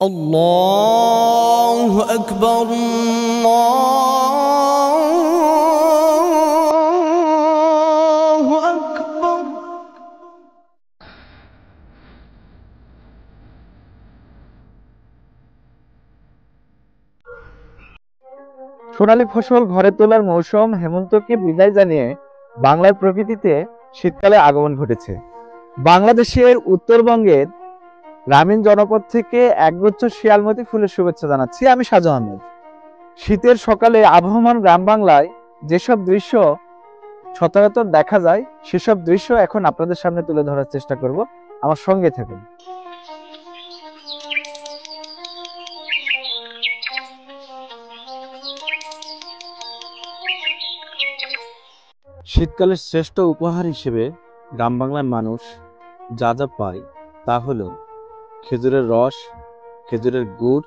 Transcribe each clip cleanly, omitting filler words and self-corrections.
الله أكبر الله أكبر। সোনালী ফসল ঘরে তোলার মৌসুম হেমন্তকে বিদায় জানিয়ে বাংলার প্রকৃতিতে শীতকালে আগমন ঘটেছে। বাংলাদেশের উত্তরবঙ্গের গ্রামীণ জনপদ থেকে একগুচ্ছ শিয়ালমতি ফুলের শুভেচ্ছা জানাচ্ছি আমি সাজু আহমেদ। শীতের সকালে আবহমান গ্রাম বাংলায় যেসব দৃশ্য সচরাচর দেখা যায় সেসব দৃশ্য এখন আপনাদের সামনে তুলে ধরার চেষ্টা করব, আমার সঙ্গে থাকুন। শীতকালের শ্রেষ্ঠ উপহার হিসেবে গ্রাম বাংলার মানুষ যা যা পায় তা হলো খেজুরের রস, খেজুরের গুড়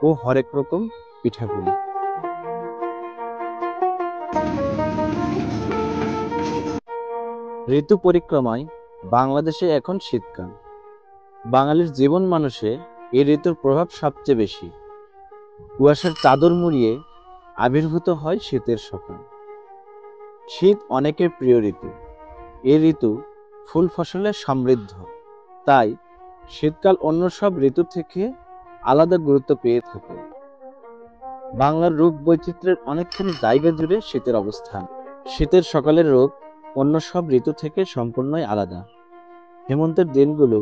ও হরেক রকম পিঠাপুলি। ঋতু পরিক্রমায় বাংলাদেশে এখন শীতকাল। বাঙালির জীবন মানুষে এই ঋতুর প্রভাব সবচেয়ে বেশি। কুয়াশার চাদর মুড়িয়ে আবির্ভূত হয় শীতের সকাল। শীত অনেকের প্রিয় ঋতু। এই ঋতু ফুল ফসলে সমৃদ্ধ, তাই শীতকাল অন্য সব ঋতু থেকে আলাদা গুরুত্ব পেয়ে থাকে। বাংলার রূপ বৈচিত্র্যের অনেকখানি জায়গা জুড়ে শীতের অবস্থান। শীতের সকালের রূপ অন্য সব ঋতু থেকে সম্পূর্ণই আলাদা। হেমন্তের দিনগুলো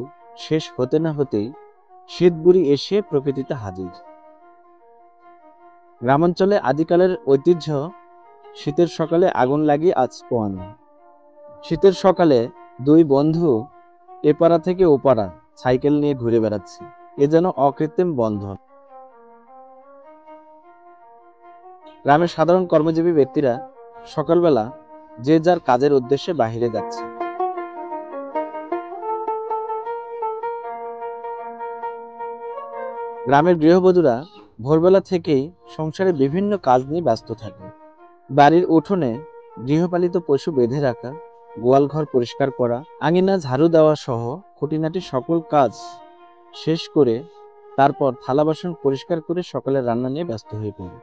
শেষ হতে না হতেই শীত বুড়ি এসে প্রকৃতিতে হাজির। গ্রামাঞ্চলে আদিকালের ঐতিহ্য শীতের সকালে আগুন লাগিয়ে আজ পোয়ানো। শীতের সকালে দুই বন্ধু এপাড়া থেকে ওপাড়া সাইকেল নিয়ে ঘুরে বেড়াচ্ছে, এ যেন অকৃত্রিম বন্ধন। গ্রামের সাধারণ কর্মজীবী ব্যক্তিরা সকালবেলা যে যার কাজের উদ্দেশ্যে বাহিরে যাচ্ছে। গ্রামের গৃহবধূরা ভোরবেলা থেকেই সংসারে বিভিন্ন কাজ নিয়ে ব্যস্ত থাকে। বাড়ির উঠোনে গৃহপালিত পশু বেঁধে রাখা, গোয়ালঘর পরিষ্কার করা, আঙিনা ঝাড়ু দেওয়া সহ খুঁটিনাটি সকল কাজ শেষ করে তারপর থালা বাসন পরিষ্কার করে সকালের রান্না নিয়ে ব্যস্ত হয়ে পড়ে।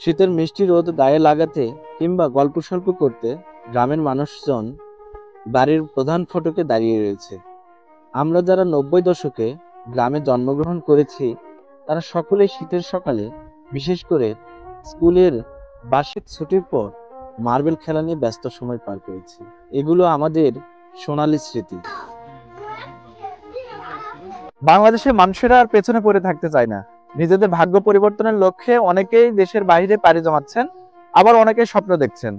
শীতের মিষ্টি রোদ গায়ে লাগাতে কিংবা গল্প স্বল্প করতে গ্রামের মানুষজন বাড়ির প্রধান ফটকে দাঁড়িয়ে রয়েছে। আমরা যারা 90 দশকে গ্রামে জন্মগ্রহণ করেছি তারা সকলেই শীতের সকালে, বিশেষ করে স্কুলের বার্ষিক ছুটির পর মার্বেল খেলা নিয়ে ব্যস্ত সময় পার করেছি। এগুলো আমাদের সোনালী স্মৃতি। বাংলাদেশের মানুষেরা আর পেছনে পড়ে থাকতে চায় না। নিজেদের ভাগ্য পরিবর্তনের লক্ষ্যে অনেকেই দেশের বাইরে পাড়ি জমাচ্ছেন, আবার অনেকেই স্বপ্ন দেখছেন।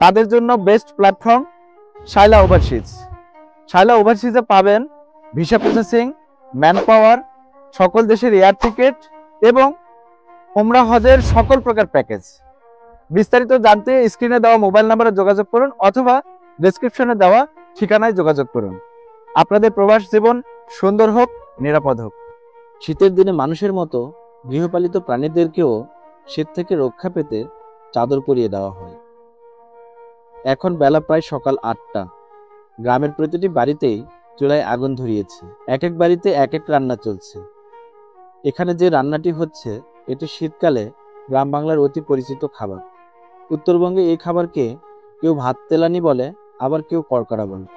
তাদের জন্য বেস্ট প্ল্যাটফর্ম শাইলা ওভারসিজ। শাইলা ওভারসিজে পাবেন ভিসা প্রসেসিং, ম্যান পাওয়ার, সকল দেশের এয়ার টিকিট এবং ওমরা হজের সকল প্রকার প্যাকেজ। বিস্তারিত জানতে স্ক্রিনে দেওয়া মোবাইল নাম্বারে যোগাযোগ করুন অথবা ডেসক্রিপশনে দেওয়া ঠিকানায় যোগাযোগ করুন। আপনাদের প্রবাস জীবন সুন্দর হোক, নিরাপদ হোক। শীতের দিনে মানুষের মতো গৃহপালিত প্রাণীদেরকেও শীত থেকে রক্ষা পেতে চাদর পরিয়ে দেওয়া হয়। এখন বেলা প্রায় সকাল 8টা। গ্রামের প্রতিটি বাড়িতেই চুলায় আগুন ধরিয়েছে। এক এক বাড়িতে এক এক রান্না চলছে। এখানে যে রান্নাটি হচ্ছে এটি শীতকালে গ্রাম বাংলার অতি পরিচিত খাবার। উত্তরবঙ্গে এই খাবারকে কেউ ভাত তেলানি বলে, আবার কেউ কড়কড়া বলে।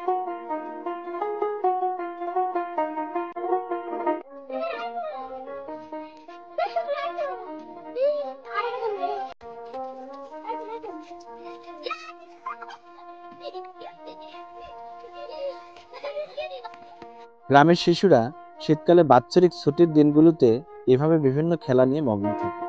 গ্রামের শিশুরা শীতকালে বাৎসরিক ছুটির দিনগুলোতে এভাবে বিভিন্ন খেলা নিয়ে মগ্ন থাকে।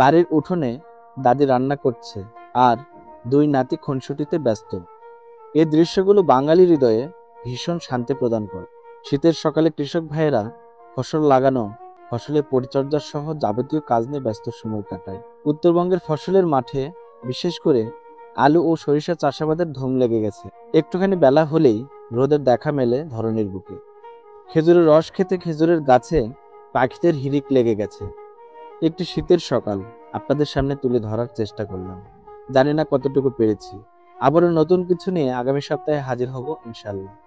বাড়ির উঠোনে দাদি রান্না করছে আর দুই নাতি খুনসুটিতে ব্যস্ত। এই দৃশ্যগুলো বাঙালি হৃদয়ে ভীষণ শান্তি প্রদান করে। শীতের সকালে কৃষক ভাইয়েরা ফসল লাগানো, ফসলের পরিচর্যা সহ যাবতীয় কাজ নিয়ে ব্যস্ত সময় কাটায়। উত্তরবঙ্গের ফসলের মাঠে বিশেষ করে আলু ও সরিষা চাষাবাদের ধুম লেগে গেছে। একটুখানি বেলা হলেই রোদের দেখা মেলে ধরণীর বুকে। খেজুরের রস খেতে খেজুরের গাছে পাখিদের হিড়িক লেগে গেছে। একটি শীতের সকাল আপনাদের সামনে তুলে ধরার চেষ্টা করলাম। জানি না কতটুকু পেরেছি। আবারও নতুন কিছু নিয়ে আগামী সপ্তাহে হাজির হব ইনশাল্লাহ।